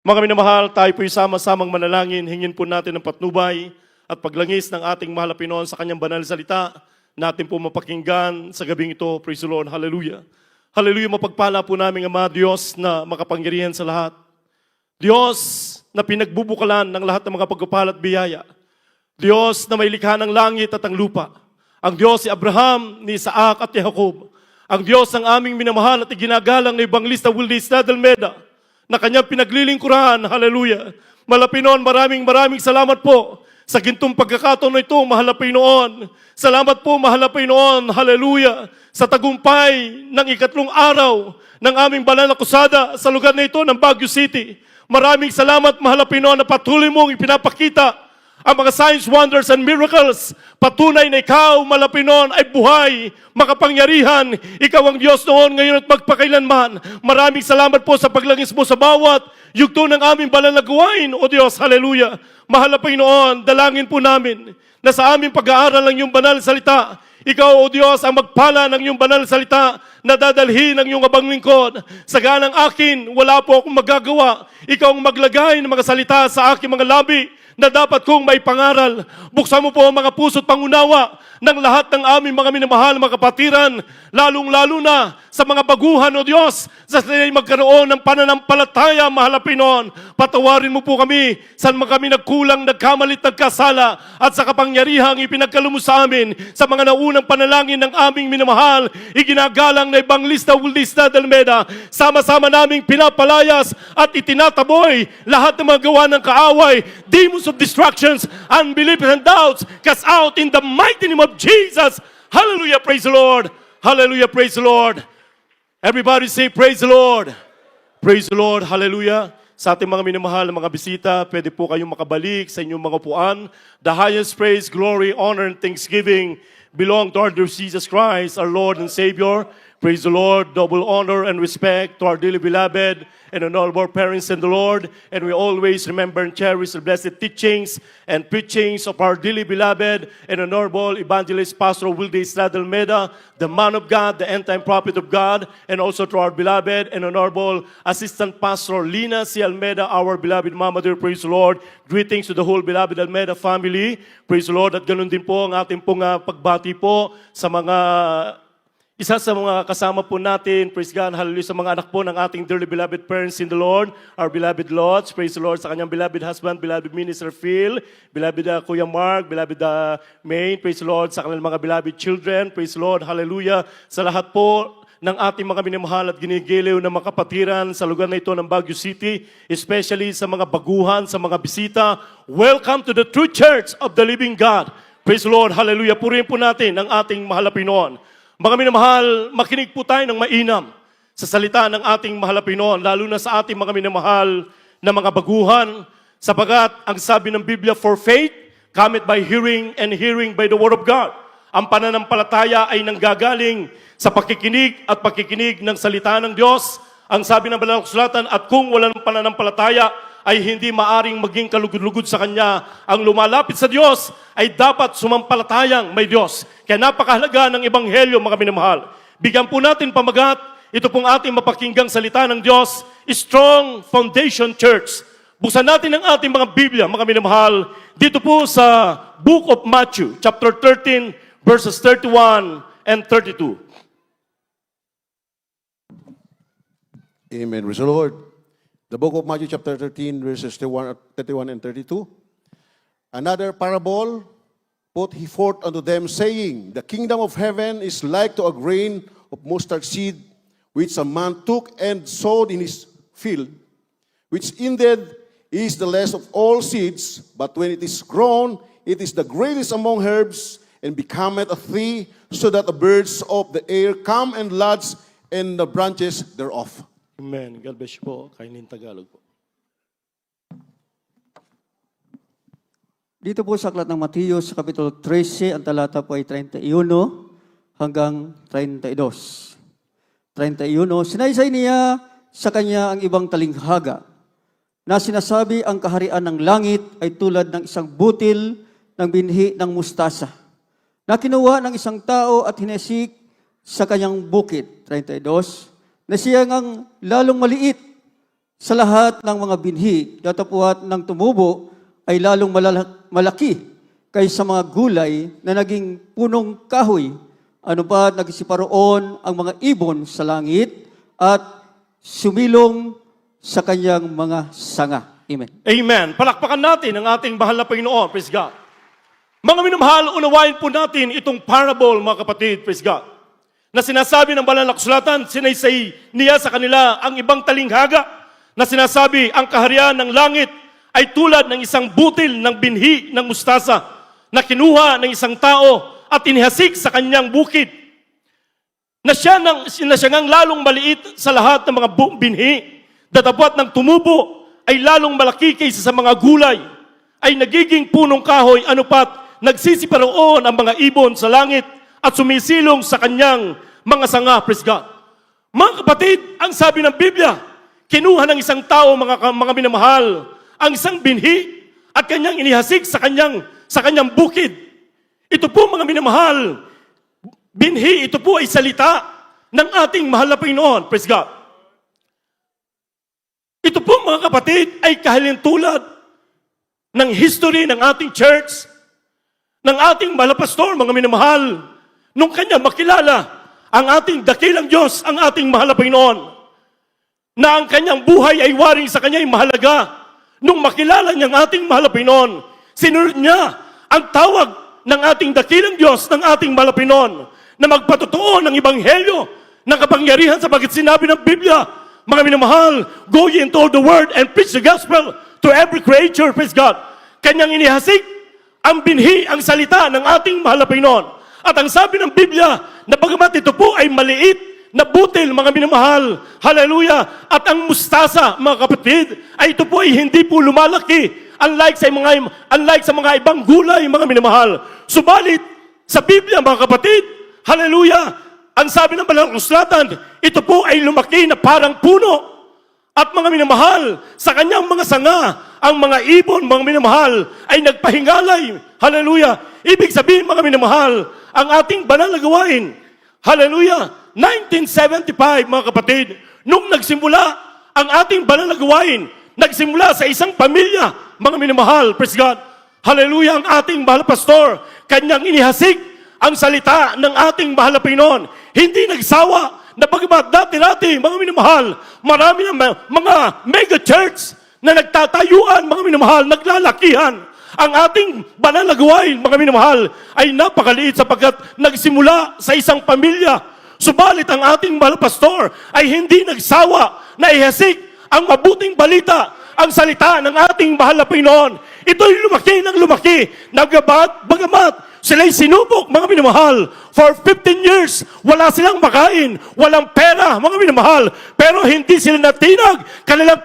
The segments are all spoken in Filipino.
Mga minamahal, tayo po'y sama-samang manalangin, hingin po natin ang patnubay at paglangis ng ating mahal na Pinoon sa kanyang banal na salita, natin po mapakinggan sa gabing ito. Praise the Lord. Hallelujah. Hallelujah. Mapagpala po namin, Ama Diyos na makapangyarihan sa lahat. Diyos na pinagbubukalan ng lahat ng mga pagpapala at biyaya. Diyos na may likha ng langit at ang lupa. Ang Diyos si Abraham, ni Isaac at ni Jacob. Ang Diyos ang aming minamahal at iginagalang na Evangelista Wildes Dalmeda na kanyang pinaglilingkuran. Hallelujah. Malapinon, maraming salamat po sa gintong pagkakataon na ito, mahal na Panginoon. Salamat po, mahal na Panginoon. Hallelujah. Sa tagumpay ng ikatlong araw ng aming banal na kusada sa lugar na ito ng Baguio City. Maraming salamat, mahal na Panginoon, na patuloy mong ipinapakita ang mga signs, wonders, and miracles. Patunay na ikaw, Malapinon, ay buhay, makapangyarihan. Ikaw ang Diyos noon, ngayon at magpakailanman. Maraming salamat po sa paglangis mo sa bawat yugto ng aming banal na gawain, O Diyos. Hallelujah. Mahal na Panginoon, dalangin po namin na sa aming pag-aaral ng iyong banal na salita, ikaw, O Diyos, ang magpala ng iyong banal na salita na dadalhin ng iyong abang lingkod. Sa ganang akin, wala po akong magagawa. Ikaw ang maglagay ng mga salita sa aking mga labi na dapat kong may pangaral. Buksan mo po ang mga puso't pangunawa ng lahat ng aming mga minamahal, mga kapatiran, lalong-lalo na sa mga baguhan, O Diyos, sa sila'y magkaroon ng pananampalataya, mahal na Panginoon. Patawarin mo po kami saan kami nagkulang, nagkamalit, nagkasala, at sa kapangyarihang ipinagkaloob mo sa amin sa mga naunang panalangin ng aming minamahal, iginagalang na Evangelista Wildes Dalmeda. Sama-sama naming pinapalayas at itinataboy lahat ng mga gawa ng kaaway, demons of distractions, unbelief and doubts, cast out in the mighty name of Jesus. Hallelujah, praise the Lord. Hallelujah, praise the Lord. Everybody say, praise the Lord. Praise the Lord, hallelujah. Sa ating mga minamahal na mga bisita, pwede po kayong makabalik sa inyong mga upuan. The highest praise, glory, honor, and thanksgiving belong to our dear Jesus Christ, our Lord and Savior. Praise the Lord, double honor and respect to our dearly beloved and honorable parents in the Lord. And we always remember and cherish the blessed teachings and preachings of our dearly beloved and honorable evangelist Pastor Wildes Dalmeda, the man of God, the end-time prophet of God, and also to our beloved and honorable assistant pastor Lina C. Almeda, our beloved mama dear. Praise the Lord. Greetings to the whole beloved Almeda family. Praise the Lord. At ganun din po ang ating pong pagbati po sa mga isa sa mga kasama po natin, praise God, hallelujah, sa mga anak po ng ating dearly beloved parents in the Lord, our beloved Lots, praise the Lord, sa kanyang beloved husband, beloved Minister Phil, beloved Kuya Mark, beloved Maine, praise the Lord, sa kanilang mga beloved children, praise the Lord, hallelujah, sa lahat po ng ating mga minamahal at ginigiliw na mga kapatiran sa lugar na ito ng Baguio City, especially sa mga baguhan, sa mga bisita. Welcome to the true church of the living God. Praise the Lord, hallelujah. Purihin po natin ang ating mahal na Pinoon. Mga minamahal, makinig po tayo ng mainam sa salita ng ating mahal na Pinoon, lalo na sa ating mga minamahal na mga baguhan, sapagat ang sabi ng Biblia, for faith cometh by hearing, and hearing by the word of God. Ang pananampalataya ay nanggagaling sa pakikinig at pakikinig ng salita ng Diyos. Ang sabi ng Banal na Kasulatan, at kung wala ng pananampalataya, ay hindi maaring maging kalugod-lugod sa Kanya. Ang lumalapit sa Diyos ay dapat sumampalatayang may Diyos. Kaya napakahalaga ng Ebanghelyo, mga minamahal. Bigyan po natin pamagat, ito pong ating mapakinggang salita ng Diyos, Strong Foundation Church. Buksan natin ang ating mga Biblia, mga minamahal, dito po sa Book of Matthew, chapter 13, verses 31 and 32. Amen. Praise the Lord. The book of Matthew chapter 13, verses 31 and 32. Another parable put he forth unto them, saying, the kingdom of heaven is like to a grain of mustard seed, which a man took and sowed in his field, which indeed is the less of all seeds, but when it is grown, it is the greatest among herbs, and becometh a tree, so that the birds of the air come and lodge in the branches thereof. Amen. God bless you po. Kainin Tagalog po. Dito po sa aklat ng Mateo sa Kapitulo 13, ang talata po ay 31 hanggang 32. 31, sinaysay niya sa kanya ang ibang talinghaga na sinasabi ang kaharian ng langit ay tulad ng isang butil ng binhi ng mustasa na kinuha ng isang tao at hinesik sa kanyang bukid. 32, na siya ngang lalong maliit Sa lahat ng mga binhi, datapwat ng tumubo ay lalong malaki kaysa mga gulay na naging punong kahoy. Ano pa, nagsiparoon ang mga ibon sa langit at sumilong sa kanyang mga sanga. Amen. Amen. Palakpakan natin ang ating mahal na Panginoon. Praise God. Mga minamahal, unawain po natin itong parable, mga kapatid. Praise God. Na sinasabi ng banal na kasulatan, sinaysay niya sa kanila ang ibang talinghaga na sinasabi, ang kaharian ng langit ay tulad ng isang butil ng binhi ng mustasa na kinuha ng isang tao at inihasik sa kanyang bukid. Na siya ngang lalong maliit sa lahat ng mga binhi, datapwat ng tumubo ay lalong malaki kaysa sa mga gulay, ay nagiging punong kahoy, anupat, nagsisiparoon ang mga ibon sa langit at sumisilong sa kanyang mga sanga. Praise God. Mga kapatid, ang sabi ng Biblia, kinuha ng isang tao, mga minamahal, ang isang binhi at kanyang inihasik sa kanyang bukid. Ito po, mga minamahal, binhi, ito po ay salita ng ating mahal na Panginoon. Praise God. Ito po, mga kapatid, ay kahalintulad ng history ng ating church, ng ating mahal na pastor, mga minamahal, nung kanya makilala ang ating dakilang Diyos, ang ating mahal na Panginoon, na ang kanyang buhay ay waring sa kanya ay mahalaga. Nung makilala niya ang ating mahal na Panginoon, sinunod niya ang tawag ng ating dakilang Diyos, ng ating mahal na Panginoon, na magpatotoo ng Ebanghelyo, ng kapangyarihan sapagkat sinabi ng Biblia, mga minamahal, go ye into all the world and preach the gospel to every creature. Praise God. Kanyang inihasik ang binhi, ang salita ng ating mahal na Panginoon. At ang sabi ng Biblia, na bagamat ito po ay maliit na butil, mga minamahal, hallelujah, at ang mustasa, mga kapatid, ay ito po ay hindi po lumalaki, unlike sa mga ibang gulay, mga minamahal. Subalit, sa Biblia, mga kapatid, hallelujah, ang sabi ng banal na kasulatan, ito po ay lumaki na parang puno. At mga minamahal, sa kanyang mga sanga, ang mga ibon, mga minamahal, ay nagpahingalay. Hallelujah. Ibig sabihin, mga minamahal, ang ating banal na gawain, hallelujah, 1975, mga kapatid, nung nagsimula ang ating banal na gawain, nagsimula sa isang pamilya, mga minamahal, praise God. Hallelujah, ang ating mahal na pastor, kanyang inihasik ang salita ng ating mahal na Panginoon. Hindi nagsawa na bagamat dati-dati, mga minamahal, marami ng mga mega church na nagtatayuan, mga minamahal, naglalakihan. Ang ating banal na gawain, mga minamahal, ay napakaliit sapagkat nagsimula sa isang pamilya. Subalit ang ating mahal pastor ay hindi nagsawa na ihasik ang mabuting balita, ang salita ng ating mahal na Panginoon. Ito'y lumaki ng lumaki, bagamat sila'y sinubok, mga minamahal, for 15 years, wala silang makain, walang pera, mga minamahal, pero hindi sila natinag, kanilang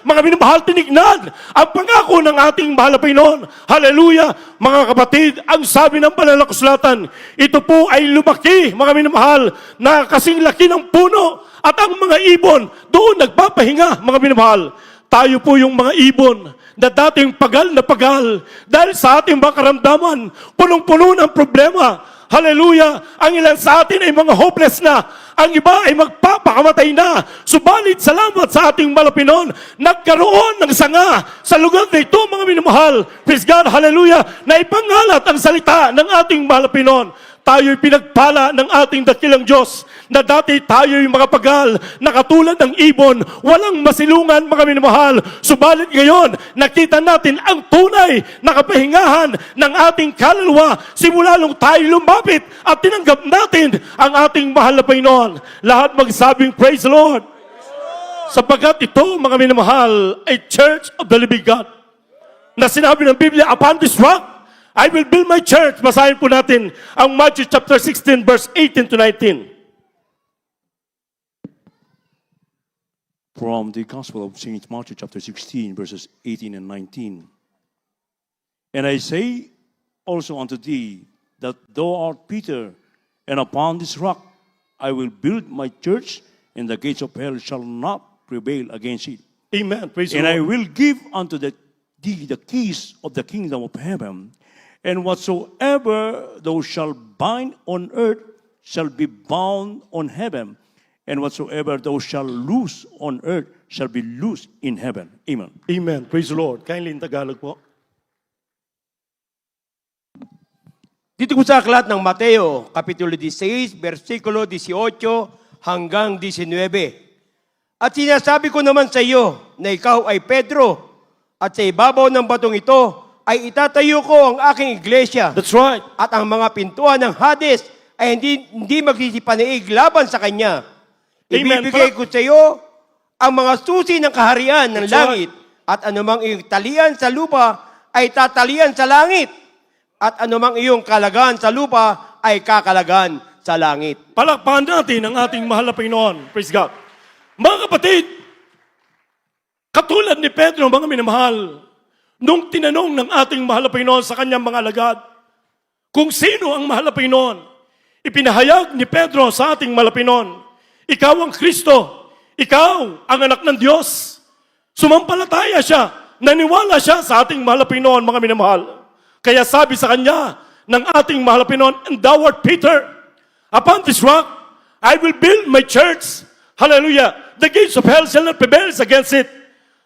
mga minamahal, tinignan ang pangako ng ating mahal na Panginoon. Hallelujah! Mga kapatid, ang sabi ng banal na kasulatan, ito po ay lumaki, mga minamahal, na kasing laki ng puno, at ang mga ibon, doon nagpapahinga, mga minamahal. Tayo po yung mga ibon na dating pagal na pagal dahil sa ating mga karamdaman, punong-puno ng problema. Hallelujah! Ang ilan sa atin ay mga hopeless na. Ang iba ay magpapakamatay na. Subalit, salamat sa ating Malapinon, nagkaroon ng sanga sa lugar na ito, mga minamahal. Praise God, hallelujah, na ipangalat ang salita ng ating Malapinon. Tayo'y pinagpala ng ating dakilang Diyos na dati tayo'y mga pagal na katulad ng ibon, walang masilungan, mga minamahal. Subalit ngayon, nakita natin ang tunay na kapahingahan ng ating kaluluwa simula nung tayo lumapit at tinanggap natin ang ating mahal na Panginoon. Lahat magsabing, praise the Lord. Sapagkat ito, mga minamahal, ay Church of the Living God. Na sinabi ng Biblia, upon this rock, I will build my church. Basahin po natin ang Matthew chapter 16, verse 18 to 19. From the Gospel of St. Matthew chapter 16, verses 18 and 19. And I say also unto thee, that thou art Peter, and upon this rock I will build my church, and the gates of hell shall not prevail against it. Amen. Praise the And I Lord. will give unto thee the keys of the kingdom of heaven. And whatsoever thou shalt bind on earth shall be bound on heaven. and whatsoever thou shalt loose on earth shall be loosed in heaven. Amen. Amen. Praise the Lord. Kindly in Tagalog po. Dito po sa aklat ng Mateo, Kapitulo 16, versikulo 18 hanggang 19. At sinasabi ko naman sa iyo na ikaw ay Pedro, at sa ibabaw ng batong ito ay itatayo ko ang aking iglesia. That's right. At ang mga pintuan ng Hades ay hindi magsisipaniig laban sa kanya. Amen. Ibibigay ko sa iyo ang mga susi ng kaharian ng That's langit. At anumang iyong talian sa lupa ay tatalian sa langit. At anumang iyong kalagan sa lupa ay kakalagan sa langit. Palakpakan natin ang ating mahal na Panginoon. Praise God. Mga kapatid, katulad ni Pedro, mga minamahal, nung tinanong ng ating mahal na Panginoon sa kanyang mga alagad, kung sino ang mahal na Panginoon, ipinahayag ni Pedro sa ating mahal na Panginoon, ikaw ang Kristo, ikaw ang anak ng Diyos. Sumampalataya siya, naniwala siya sa ating mahal na Panginoon, mga minamahal. Kaya sabi sa kanya ng ating mahal na Panginoon, and thou art Peter, upon this rock, I will build my church. Hallelujah. The gates of hell shall not prevail against it.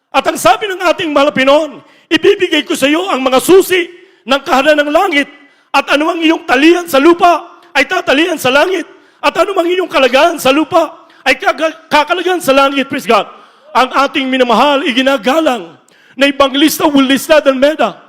At ang sabi ng ating mahal na Panginoon, ibibigay ko sa iyo ang mga susi ng kaharian ng langit, at anumang iyong talian sa lupa ay tatalian sa langit, at anumang iyong kalagahan sa lupa ay kakalagahan sa langit. Praise God. Ang ating minamahal, iginagalang na Evangelista Willista Dalmeda,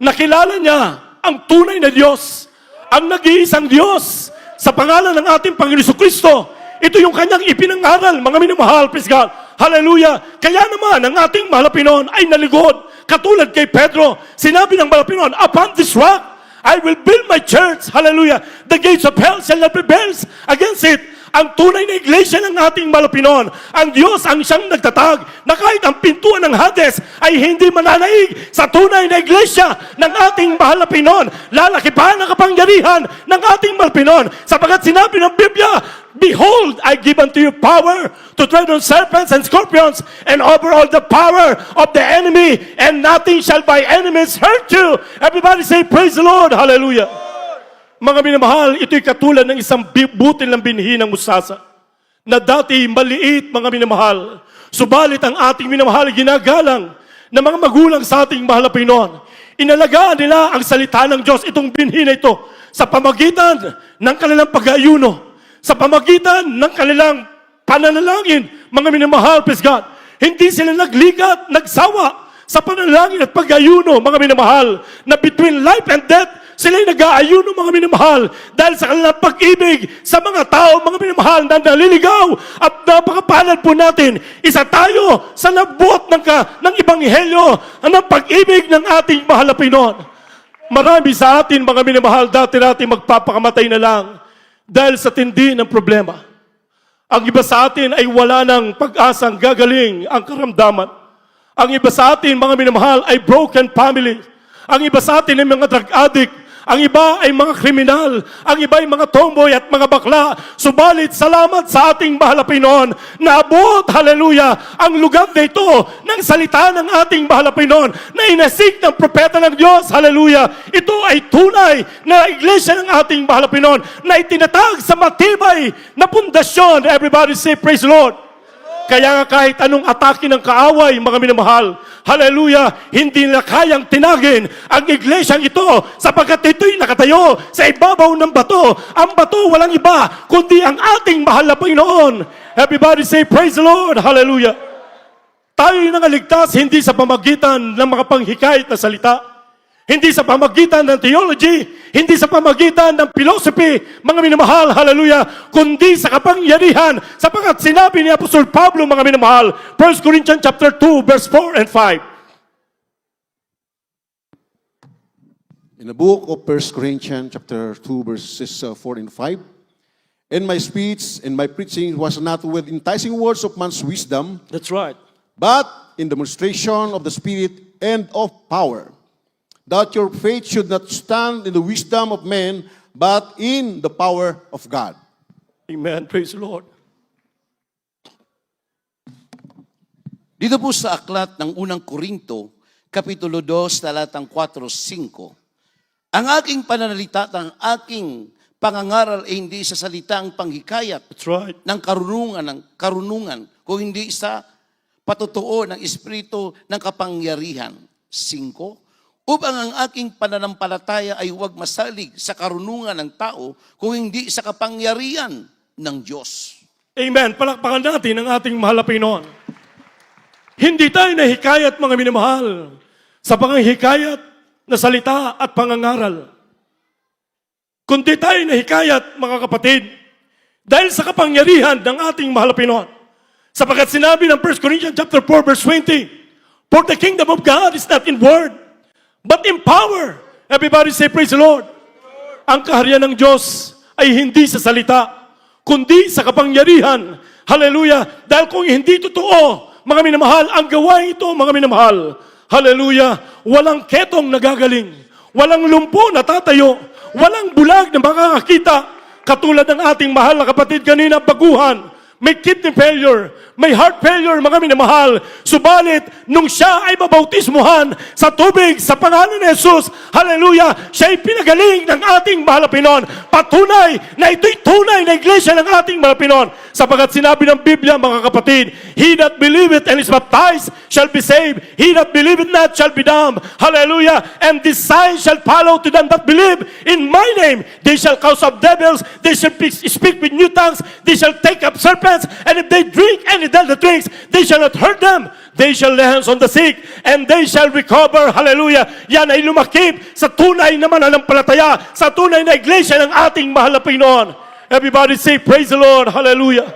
nakilala niya ang tunay na Diyos, ang nag-iisang Diyos sa pangalan ng ating Panginoon Kristo. Ito yung kanyang ipinangaral, mga minamahal, praise God. Hallelujah. Kaya naman, ang ating mahal na Panginoon ay naligod. Katulad kay Pedro, sinabi ng mahal na Panginoon, upon this rock, I will build my church. Hallelujah. The gates of hell shall not prevail against it. Ang tunay na iglesia ng ating mahal na Panginoon, ang Diyos ang siyang nagtatag na kahit ang pintuan ng Hades ay hindi mananaig sa tunay na iglesia ng ating mahal na Panginoon. Lalaki pa ang kapangyarihan ng ating mahal na Panginoon. Sapagat sinabi ng Biblia, behold, I give unto you power to tread on serpents and scorpions and over all the power of the enemy, and nothing shall by enemies hurt you. Everybody say, praise the Lord. Hallelujah. Mga minamahal, ito'y katulad ng isang butil ng binhi ng musasa na dati maliit, mga minamahal. Subalit ang ating minamahal ginagalang ng mga magulang sa ating mahal na Panginoon. Inalagaan nila ang salita ng Diyos, itong binhi na ito, sa pamagitan ng kanilang pag-aayuno, sa pamagitan ng kanilang pananalangin, mga minamahal, praise God. Hindi sila nagligat, nagsawa sa pananalangin at pag-ayuno, mga minamahal, na between life and death, sila'y nag-aayuno, mga minamahal, dahil sa kanilang pag-ibig sa mga tao, mga minamahal, na naliligaw. At napakapalad po natin, isa tayo sa nabuot ng Ebanghelyo, ng pag-ibig ng ating mahal na Panginoon. Marami sa atin, mga minamahal, dati natin magpapakamatay na lang dahil sa tindi ng problema. Ang iba sa atin ay wala ng pag-asang gagaling ang karamdaman. Ang iba sa atin, mga minamahal, ay broken family. Ang iba sa atin ay mga drug addict. Ang iba ay mga kriminal. Ang iba ay mga tomboy at mga bakla. Subalit, salamat sa ating mahal na Panginoon na abot, hallelujah, ang lugar na ito ng salita ng ating mahal na Panginoon na inasig ng propeta ng Diyos, hallelujah. Ito ay tunay na iglesia ng ating mahal na Panginoon na itinatag sa matibay na pundasyon. Everybody say, praise the Lord. Kaya nga kahit anong atake ng kaaway, mga minamahal, hallelujah, hindi na kayang tinagin ang iglesyang ito sapagkat ito'y nakatayo sa ibabaw ng bato. Ang bato walang iba kundi ang ating mahal na Panginoon. Everybody say, praise the Lord, hallelujah. Tayo'y nangaligtas hindi sa pamagitan ng mga panghikayat na salita, hindi sa pamagitan ng theology, hindi sa pamagitan ng philosophy, mga minamahal, hallelujah, kundi sa kapangyarihan, sapagkat sinabi ni Apostol Pablo, mga minamahal, 1 Corinthians chapter 2, verse 4 and 5. In the book of 1 Corinthians chapter 2, verses 4 and 5, and my speech and my preaching was not with enticing words of man's wisdom, That's right. but in demonstration of the Spirit and of power, that your faith should not stand in the wisdom of men, but in the power of God. Amen. Praise the Lord. Dito po sa aklat ng unang Korinto, Kapitulo 2, talatang 4-5, ang aking pananalita at ang aking pangangaral ay hindi sa salitang panghikayat That's right. ng karunungan, kung hindi sa patutuo ng espiritu ng kapangyarihan. 5, upang ang aking pananampalataya ay huwag masalig sa karunungan ng tao, kung hindi sa kapangyarihan ng Diyos. Amen. Palakpakan natin ang ating mahal na Panginoon. Hindi tayo nahikayat, mga minamahal, sa panghihikayat na salita at pangangaral. Kundi tayo nahikayat, mga kapatid, dahil sa kapangyarihan ng ating mahal na Panginoon. Sapagkat sinabi ng 1 Corinthians chapter 4, verse 20, for the kingdom of God is not in word, but in power. Everybody say, praise the Lord. Ang kaharian ng Diyos ay hindi sa salita, kundi sa kapangyarihan. Hallelujah. Dahil kung hindi totoo, mga minamahal, ang gawain ito, mga minamahal, hallelujah, walang ketong nagagaling, walang lumpo na tatayo, walang bulag na makakakita, katulad ng ating mahal na kapatid kanina, baguhan, may kidney failure, may heart failure, mga minamahal. Subalit, nung siya ay mabautismuhan sa tubig, sa pangalan ni Jesus, hallelujah, siya ay pinagaling ng ating mahal na Panginoon. Patunay na ito'y tunay na iglesia ng ating mahal na Panginoon. Sapagat sinabi ng Biblia, mga kapatid, he that believeth and is baptized shall be saved. He that believeth not shall be damned. Hallelujah. And this sign shall follow to them that believe in my name. They shall cast out devils. They shall speak with new tongues. They shall take up serpents. And if they drink any deadly drinks, they shall not hurt them. They shall lay hands on the sick, and they shall recover. Hallelujah. Yan ay lumakip sa tunay na mananampalataya, sa tunay na iglesia ng ating mahal na Panginoon. Everybody say, praise the Lord. Hallelujah.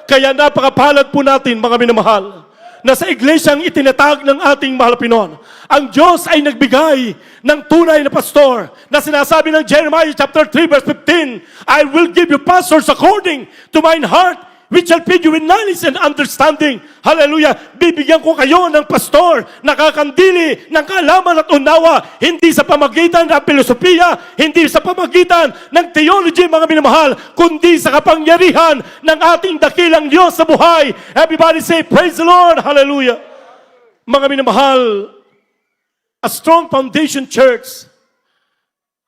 Kaya napakapalad po natin, mga minamahal, na sa iglesyang itinatag ng ating mahal na Panginoon, ang Diyos ay nagbigay ng tunay na pastor na sinasabi ng Jeremiah chapter 3 verse 15, I will give you pastors according to mine heart, which shall feed you with knowledge and understanding. Hallelujah. Bibigyan ko kayo ng pastor na kakandili ng kaalaman at unawa, hindi sa pamagitan ng filosofiya, hindi sa pamagitan ng theology, mga minamahal, kundi sa kapangyarihan ng ating dakilang Diyos sa buhay. Everybody say, praise the Lord. Hallelujah. Mga minamahal, a strong foundation church.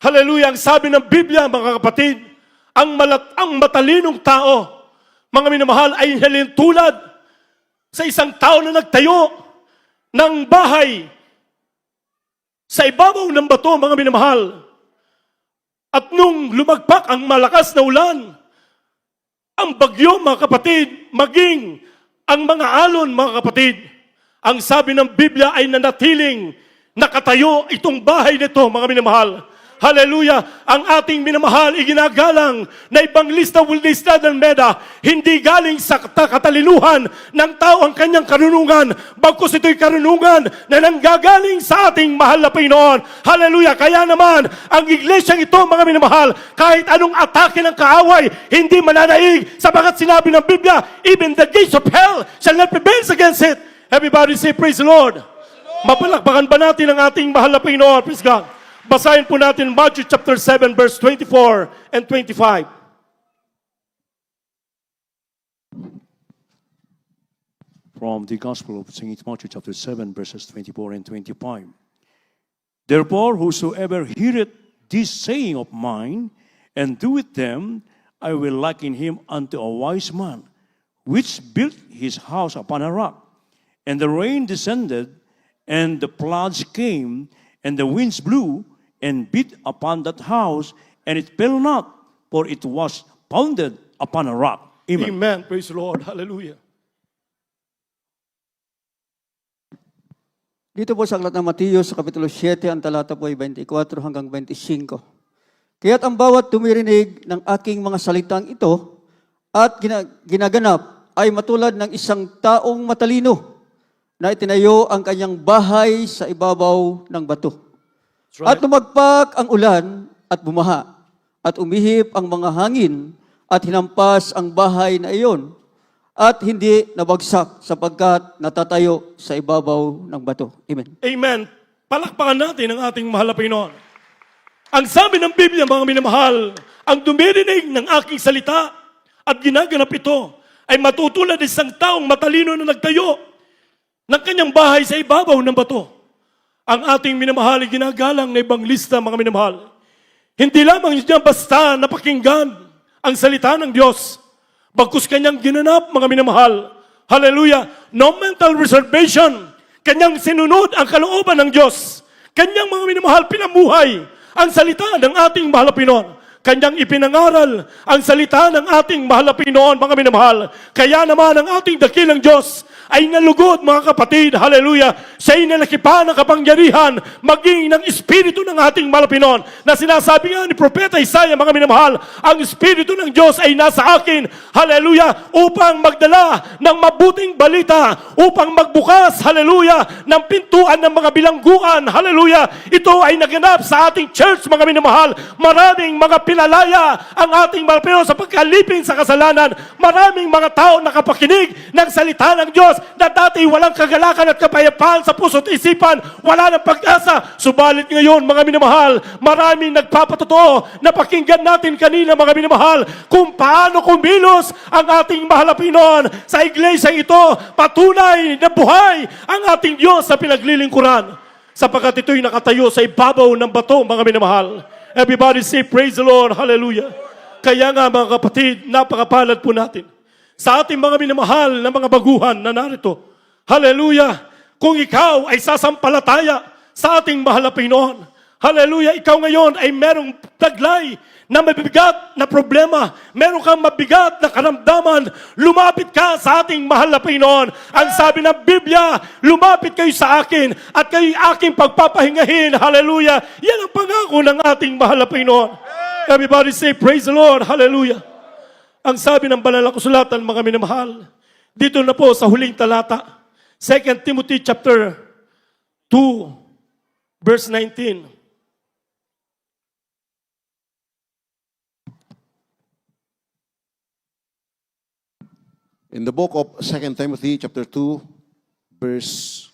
Hallelujah. Ang sabi ng Biblia, mga kapatid, ang matalinong tao, mga minamahal, ay halintulad sa isang tao na nagtayo ng bahay sa ibabaw ng bato, mga minamahal. At nung lumagpak ang malakas na ulan, ang bagyo, mga kapatid, maging ang mga alon, mga kapatid, ang sabi ng Biblia ay nanatiling nakatayo itong bahay nito, mga minamahal. Hallelujah! Ang ating minamahal, iginagalang na Evangelista Wilnista ng Meda, hindi galing sa katalinuhan ng tao ang kanyang karunungan, bagkus ito'y karunungan na nanggagaling sa ating mahal na Panginoon. Hallelujah! Kaya naman, ang iglesyang ito, mga minamahal, kahit anong atake ng kaaway, hindi mananaig, sapagat sinabi ng Biblia, even the gates of hell shall not prevail against it. Everybody say, praise the Lord! Mapalakpakan ba natin ang ating mahal na Panginoon? Praise God! Basahin po natin Matthew chapter 7 verse 24 and 25. From the Gospel of St. Matthew chapter 7 verses 24 and 25. Therefore, whosoever heareth this saying of mine, and doeth them, I will liken him unto a wise man, which built his house upon a rock. And the rain descended, and the floods came, and the winds blew, and beat upon that house, and it fell not, for it was founded upon a rock. Amen. Amen. Praise the Lord. Hallelujah. Dito po sa aklat ng Mateo sa Kapitulo 7, ang talata po ay 24 hanggang 25. Kaya't ang bawat tumirinig ng aking mga salitang ito at ginaganap ay matulad ng isang taong matalino na itinayo ang kanyang bahay sa ibabaw ng bato. At lumagpak ang ulan at bumaha, at umihip ang mga hangin, at hinampas ang bahay na iyon, at hindi nabagsak sapagkat natatayo sa ibabaw ng bato. Amen. Amen. Palakpakan natin ang ating mahal na Panginoon. Ang sabi ng Biblia, mga minamahal, ang dumirinig ng aking salita at ginaganap ito ay matutulad isang taong matalino na nagtayo ng kanyang bahay sa ibabaw ng bato. Ang ating minamahal ay ginagalang na Evangelista, mga minamahal. Hindi lamang niya basta napakinggan ang salita ng Diyos, bagkus kanyang ginanap, mga minamahal. Hallelujah. No mental reservation. Kanyang sinunod ang kalooban ng Diyos. Kanyang mga minamahal pinamuhay ang salita ng ating mahal na Pinoon. Kanyang ipinangaral ang salita ng ating mahal na Pinoon, mga minamahal. Kaya naman ang ating dakilang Diyos ay nalugod, mga kapatid, hallelujah, siya'y nalakipan ng kapangyarihan, maging ng Espiritu ng ating mahal na Pinoon, na sinasabi nga ni Propeta Isaiah, mga minamahal, ang Espiritu ng Diyos ay nasa akin, hallelujah, upang magdala ng mabuting balita, upang magbukas, hallelujah, ng pintuan ng mga bilangguan, hallelujah. Ito ay naganap sa ating church, mga minamahal. Maraming mga pinalaya ang ating mahal na Pinoon sa pagkalipin sa kasalanan. Maraming mga tao nakapakinig ng salita ng Diyos na dati walang kagalakan at kapayapaan sa puso't isipan, wala ng pag-asa. Subalit ngayon, mga minamahal, maraming nagpapatotoo na pakinggan natin kanina, mga minamahal, kung paano kumilos ang ating mahal na Pinoon sa iglesia ito. Patunay na buhay ang ating Diyos sa pinaglilingkuran, sapagkat ito'y nakatayo sa ibabaw ng bato, mga minamahal. Everybody say, praise the Lord, hallelujah. Kaya nga, mga kapatid, napakapalad po natin sa ating mga minamahal na mga baguhan na narito. Hallelujah! Kung ikaw ay sasampalataya sa ating mahal na Pinoon, hallelujah, ikaw ngayon ay merong taglay na mabibigat na problema, meron kang mabigat na karamdaman, lumapit ka sa ating mahal na Pinoon. Ang sabi ng Biblia, lumapit kayo sa akin at kayo aking pagpapahingahin. Hallelujah! Yan ang pangako ng ating mahal na Pinoon. Everybody say, praise the Lord, hallelujah. Ang sabi ng banal na kasulatan, mga minamahal, dito na po sa huling talata, 2 Timothy chapter 2, verse 19. In the book of 2 Timothy chapter 2, verse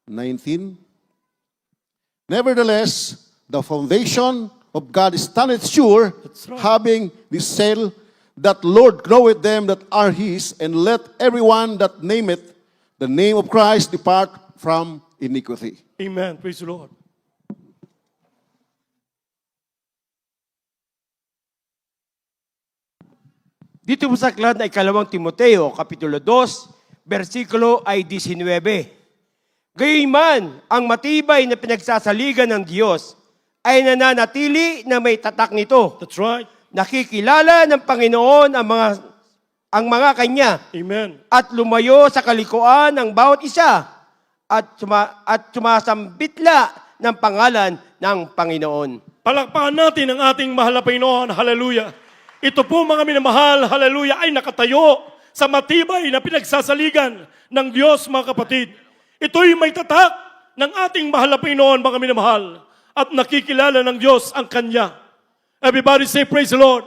19, nevertheless, the foundation of God standeth sure, right. having this seal, that Lord knoweth them that are his, and let everyone that nameth the name of Christ depart from iniquity. Amen. Praise the Lord. Dito po sa aklat na ikalawang Timoteo, Kapitulo 2, versikulo ay 19. Gayunman, ang matibay na pinagsasaligan ng Diyos ay nananatili na may tatak nito. That's right. Nakikilala ng Panginoon ang mga kanya Amen. at lumayo sa kalikuan ng bawat isa at sumasambitla ng pangalan ng Panginoon. Palakpakan natin ang ating mahal na Panginoon. Hallelujah. Ito po, mga minamahal, hallelujah, ay nakatayo sa matibay na pinagsasaligan ng Diyos, mga kapatid. Ito'y may tatak ng ating mahal na Panginoon, mga minamahal, at nakikilala ng Diyos ang Kanya. Everybody say, praise the Lord.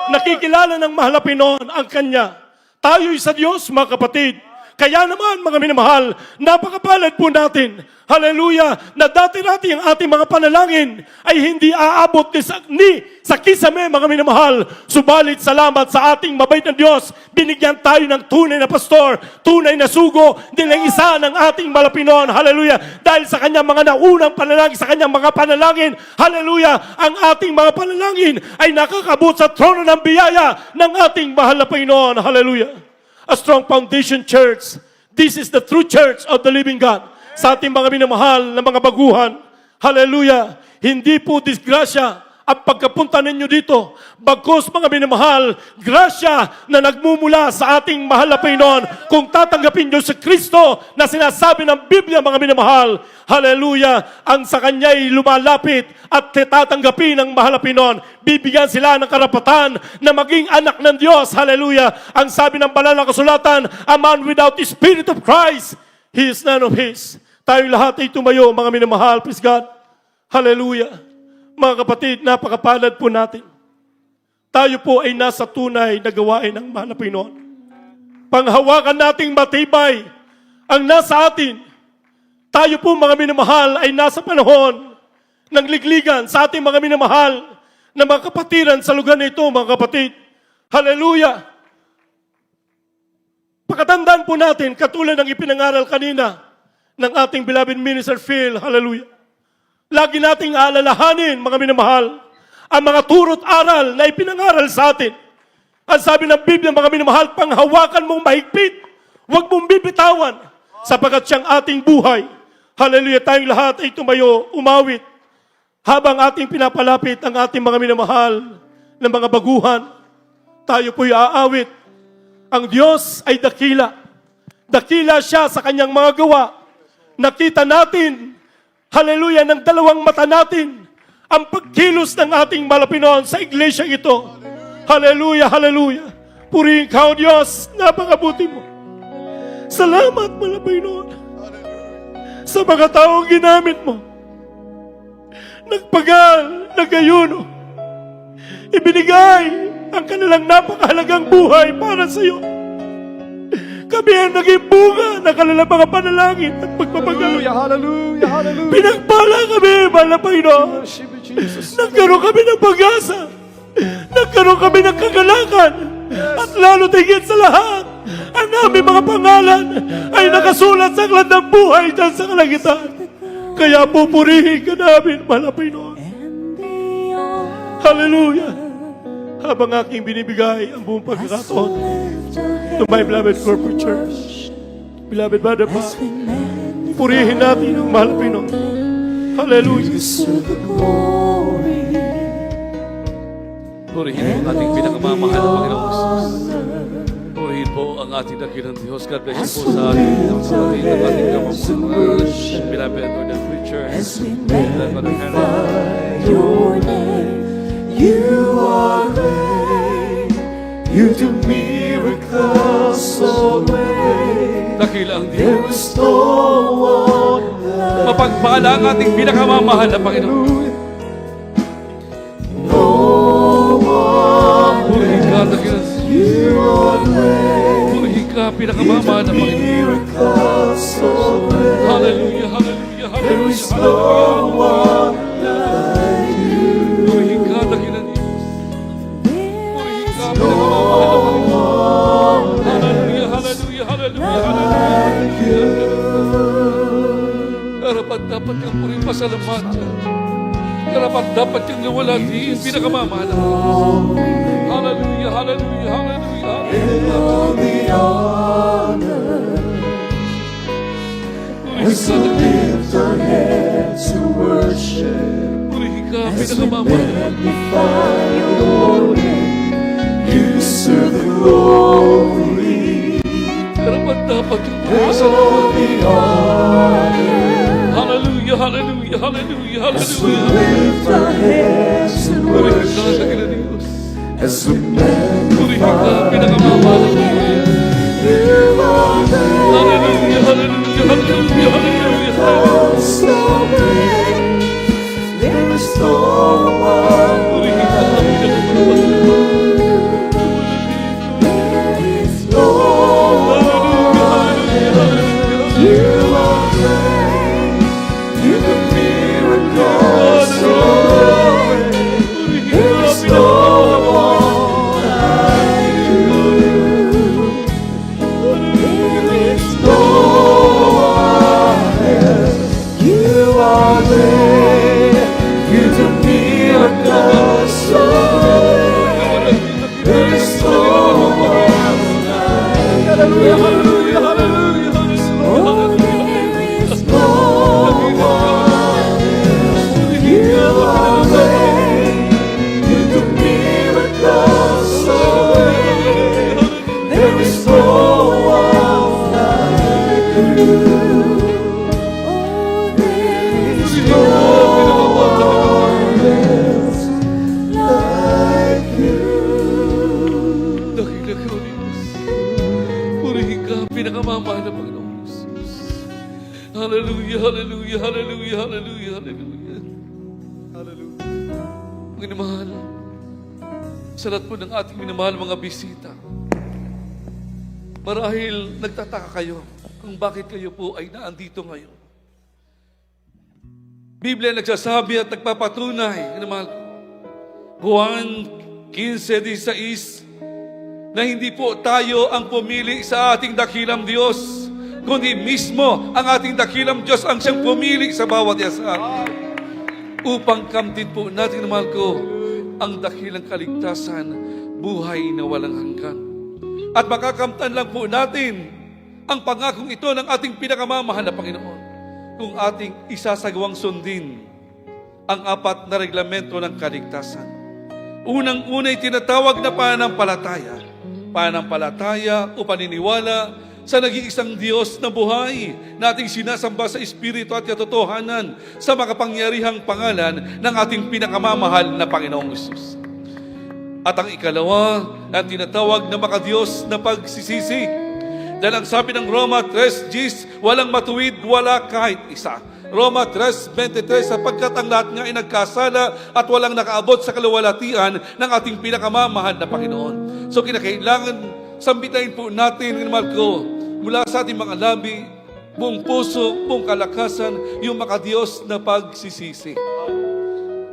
Nakikilala ng mahal na Panginoon ang Kanya. Tayo'y sa Diyos, mga kapatid. Kaya naman, mga minamahal, napakapalad po natin, hallelujah, na dati-dati ang ating mga panalangin ay hindi aabot ni sa kisame, mga minamahal. Subalit, salamat sa ating mabait na Diyos, binigyan tayo ng tunay na pastor, tunay na sugo, din ang isa ng ating malapinon, hallelujah. Dahil sa kanyang mga naunang panalangin, sa kanyang mga panalangin, hallelujah, ang ating mga panalangin ay nakakabot sa trono ng biyaya ng ating mahal na Panginoon, hallelujah. A strong foundation church. This is the true church of the living God. Sa ating mga minamahal na mga baguhan, hallelujah, hindi po disgrasya ang pagkapunta ninyo dito. Bagkus, mga minamahal, grasya na nagmumula sa ating mahal na Panginoon. Kung tatanggapin nyo si Kristo na sinasabi ng Biblia, mga minamahal, hallelujah, ang sa Kanya'y lumalapit at tatanggapin ng mahal na Panginoon. Bibigyan sila ng karapatan na maging anak ng Diyos, hallelujah. Ang sabi ng banal na kasulatan, a man without the Spirit of Christ, he is none of his. Tayong lahat ay tumayo, mga minamahal, praise God, hallelujah. Mga kapatid, napakapalad po natin. Tayo po ay nasa tunay na gawain ng mahal na Panginoon. Panghawakan nating matibay ang nasa atin. Tayo po, mga minamahal, ay nasa panahon ng ligligan sa ating mga minamahal na mga kapatiran sa lugar na ito, mga kapatid. Hallelujah! Pakatandaan po natin, katulad ng ipinangaral kanina ng ating beloved minister Phil, hallelujah. Lagi nating aalalahanin, mga minamahal, ang mga turo't aral na ipinangaral sa atin. Ang sabi ng Biblia, mga minamahal, panghawakan mong mahigpit. Huwag mong bibitawan sapagkat siyang ating buhay. Hallelujah, tayong lahat ay tumayo, umawit. Habang ating pinapalapit ang ating mga minamahal ng mga baguhan, tayo po'y aawit. Ang Diyos ay dakila. Dakila siya sa kanyang mga gawa. Nakita natin, hallelujah, ng dalawang mata natin, ang pagkilos ng ating Malapinon sa iglesia ito. Hallelujah, hallelujah. Purihin ka, O Diyos, napakabuti mo. Salamat, Malapinon, sa mga taong ginamit mo. Nagpagal, nagayuno, ibinigay ang kanilang napakahalagang buhay para sa iyo. Kami ang naging bunga ng kanilang mga panalangin at pagpapagal. Hallelujah, hallelujah. Pinagpala kami, mahal na Panginoon. Nagkaroon kami ng pag-asa. Nagkaroon kami ng kagalakan. At lalo tigit sa lahat, ang aming mga pangalan ay nakasulat sa aklat ng buhay dyan sa kalangitan. Kaya pupurihin ka namin, mahal na Panginoon. Hallelujah. Habang aking binibigay ang buong pagkakataon to my beloved corporate church, beloved Brother Pa, purihin natin ang mahal na Panginoon. Hallelujah. Purihin ang ating pinakamamahal na Panginoon. Purihin po ang ating dakilang Diyos. God bless you po sa ating kamamahal. Beloved Lord and preacher, beloved Brother Henry. Your name, you are great. You do miracles so great. Dakilang There Diyos. is no one like Mapagpala ang ating pinakamamahal na Panginoon. no one. Purihin ka, dakilang Diyos. You are great. Purihin ka, pinakamamahal na Panginoon. Miracles so great. Hallelujah, hallelujah, There is hallelujah, no hallelujah. one like you. Purihin ka, dakilang Diyos. Purihin ka, pinakamamahal na Panginoon. Hallelujah, hallelujah, hallelujah, hallelujah. Karapat dapat kang purihin pasalamatan. Karapat dapat kang nawalatiin, pinakamamahal na Panginoon. Hallelujah, hallelujah, hallelujah, hallelujah. All the honor Purihin as ka, we dakilang lift our hands to worship. Purihin ka, As we pinakamamahal na Panginoon. magnify your name, you deserve the glory. Karapat dapat kang purihin All pasalamatan. the honor Hallelujah, hallelujah, hallelujah, as we hallelujah. lift our hands to Purihin ka, worship. dakilang Diyos. As we Purihin ka, magnify pinakamamahal na Panginoon. you are great. Hallelujah, hallelujah, hallelujah, hallelujah. So great. There is no one. Purihin ka, pinakamamahal na Panginoon. There is no one. You are great. You do miracles so great. There is no one like you. There is no one else. You are great. You do miracles so great. There is no one like you. Hallelujah, hallelujah, hallelujah, Oh, there is no one else. You are great. You do miracles so great. There is no one like you. Oh, there is no one else like you. Dakila ka, O Diyos. Purihin ka, pinakamamahal na Panginoon Jesus. Hallelujah, hallelujah, hallelujah, hallelujah, hallelujah. Hallelujah. Panginoon, sa lahat po ng ating minamahal mga bisita, marahil nagtataka kayo kung bakit kayo po ay naandito ngayon. Biblia nagsasabi at nagpapatunay, minamahal, Juan 15:16, na hindi po tayo ang pumili sa ating dakilang Diyos, kundi mismo ang ating dakilang Diyos ang siyang pumili sa bawat isa. Upang kamtin po natin, mahal ko, ang dakilang kaligtasan, buhay na walang hanggan. At makakamtan lang po natin ang pangakong ito ng ating pinakamamahal na Panginoon kung ating isasagawang sundin ang 4 na reglamento ng kaligtasan. Unang-una'y tinatawag na pananampalataya. Pananampalataya o paniniwala sa nag-iisang Diyos na buhay na ating sinasamba sa Espiritu at katotohanan sa makapangyarihang pangalan ng ating pinakamamahal na Panginoong Hesus. At ang ikalawa, ang tinatawag na makadiyos na pagsisisi. Dahil ang sabi ng Roma 3:10, walang matuwid, wala kahit isa. Roma 3:23, sapagkat ang lahat nga ay nagkasala at walang nakaabot sa kaluwalhatian ng ating pinakamamahal na Panginoon. So kinakailangan sambitain po natin, minamahal ko, mula sa ating mga labi, buong puso, buong kalakasan, yung makadiyos na pagsisisi.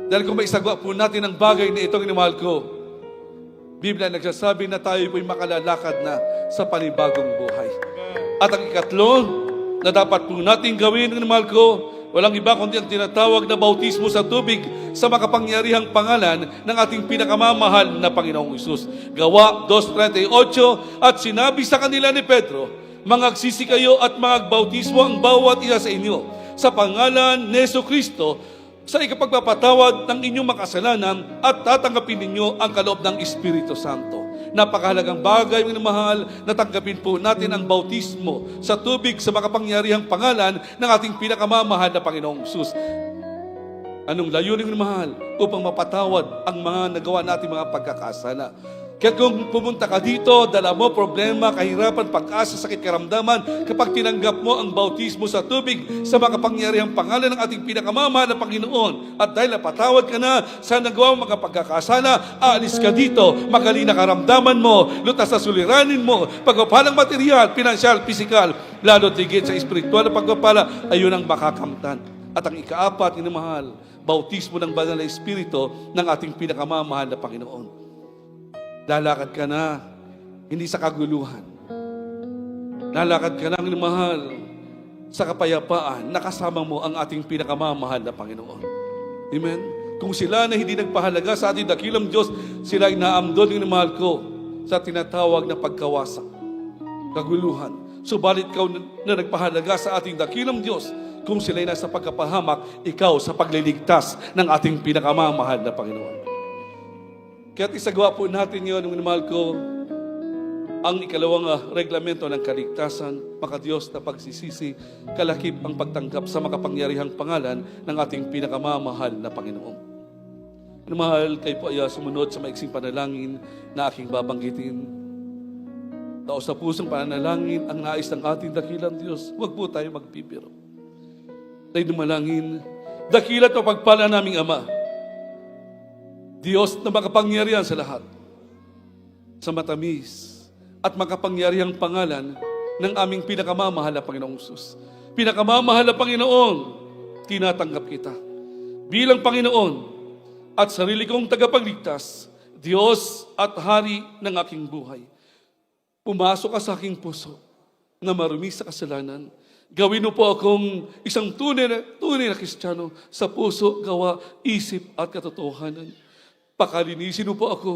Dahil kung may isagawa po natin ang bagay na itong minamahal ko, Biblia nagsasabi na tayo po'y makalalakad na sa panibagong buhay. At ang ikatlo na dapat po natin gawin, minamahal ko, walang iba kundi ang tinatawag na bautismo sa tubig sa makapangyarihang pangalan ng ating pinakamamahal na Panginoong Hesus. Gawa 2:38, at sinabi sa kanila ni Pedro, mangagsisi kayo at magbautismo ang bawat isa sa inyo sa pangalan ni Jesucristo sa ikapagpapatawad ng inyong makasalanan at tatanggapin ninyo ang kaloob ng Espiritu Santo. Napakahalagang bagay, minamahal, na tanggapin po natin ang bautismo sa tubig sa makapangyarihang pangalan ng ating pinakamamahal na Panginoong Hesus. Anong layunin, minamahal? Upang mapatawad ang mga nagawa nating mga pagkakasala. Kaya kung pumunta ka dito, dala mo problema, kahirapan, pag-asa, sakit, karamdaman, kapag tinanggap mo ang bautismo sa tubig sa makapangyarihang pangalan ng ating pinakamamahal na Panginoon, at dahil napatawad ka na sa nagawa mga pagkakasala, aalis ka dito, magaling na karamdaman mo, lutas sa suliranin mo, pagpapalang material, pinansyal, pisikal, lalo tigit sa espiritual na pagpapala, ayun ang makakamtan. At ang ika-4, minamahal, bautismo ng banal na Espiritu ng ating pinakamamahal na Panginoon. Lalakad ka na, hindi sa kaguluhan. Lalakad ka na, minamahal, sa kapayapaan, nakasama mo ang ating pinakamamahal na Panginoon. Amen? Kung sila na hindi nagpahalaga sa ating dakilang Diyos, sila ay naamdon, minamahal ko, sa tinatawag na pagkawasak, kaguluhan. Subalit ikaw na nagpahalaga sa ating dakilang Diyos, kung sila ay nasa pagkapahamak, ikaw sa pagliligtas ng ating pinakamamahal na Panginoon. Kaya't isagawa po natin yun, minamahal ko, ang ikalawang reglamento ng kaligtasan, makadiyos na pagsisisi, kalakip ang pagtanggap sa makapangyarihang pangalan ng ating pinakamamahal na Panginoon. Minamahal, kayo po ay sumunod sa maiksing panalangin na aking babanggitin. Taos sa pusong pananalangin ang nais ng ating dakilang Diyos. Huwag po tayo magpipiro. Tayo dumalangin, dakilat o pagpala naming Ama, Diyos na makapangyarihan sa lahat, sa matamis at makapangyarihang pangalan ng aming pinakamamahal na Panginoong Hesus. Pinakamamahal na Panginoon, tinatanggap kita bilang Panginoon at sarili kong tagapagligtas, Diyos at Hari ng aking buhay. Pumasok ka sa aking puso na marumi sa kasalanan. Gawin mo po akong isang tunay na Kristiyano sa puso, gawa, isip at katotohanan. Pakalinisin mo po ako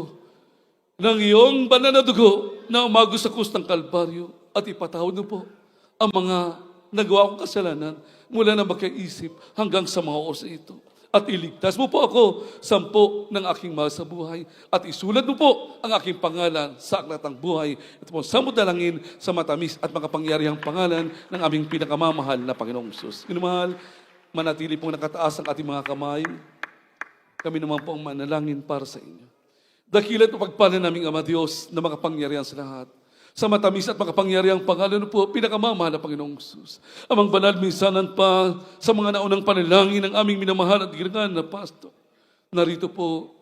ng iyong banal na dugo na umagos sa krus ng Kalbaryo at ipatawad mo po ang mga nagawa kong kasalanan mula na magkaisip hanggang sa mga oras ito. At iligtas mo po ako sampo ng aking mahal sa buhay at isulat mo po ang aking pangalan sa aklat ng buhay. Ito po sa dalangin sa matamis at makapangyarihang pangalan ng aming pinakamamahal na Panginoong Hesus. Minamahal, manatili pong nakataas ang ating mga kamay. Kami naman po ang manalangin para sa inyo. Dakilat o pagpala naming Ama Diyos na makapangyarihan sa lahat. Sa matamis at makapangyarihang pangalan po, pinakamamahal na Panginoong Hesus. Amang banal minsanan pa sa mga naunang panalangin ng aming minamahal at girangan na pastor. Narito po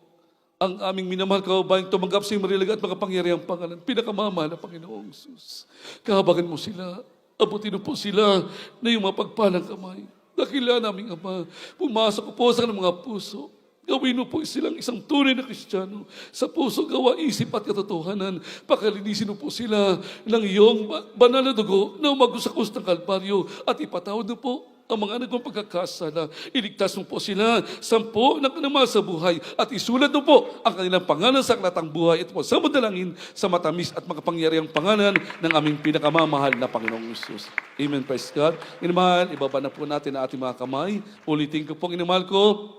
ang aming minamahal kababayang tumanggap sa marilag at makapangyarihang pangalan. Pinakamamahal na Panginoong Hesus. Kahabagan mo sila. Abutin mo po sila na yung mapagpalang kamay. Dakila naming Ama, pumasok po sa mga puso. Gawin mo po silang isang tunay na Kristiyano sa puso, gawa, isip at katotohanan. Pakalinisin mo po sila ng iyong banal na dugo na umagos sa krus ng Kalbaryo at ipatawad mo po ang mga nagawang pagkakasala. Iligtas mo po sila, sampo ng kanama sa buhay, at isulat mo po ang kanilang pangalan sa aklatang buhay. Ito po sa madalangin, sa matamis at makapangyarihang pangalan ng aming pinakamamahal na Panginoong Isus. Amen, praise God. Inamahal, ibaba na po natin ang ating mga kamay. Ulitin ko po, inamahal ko,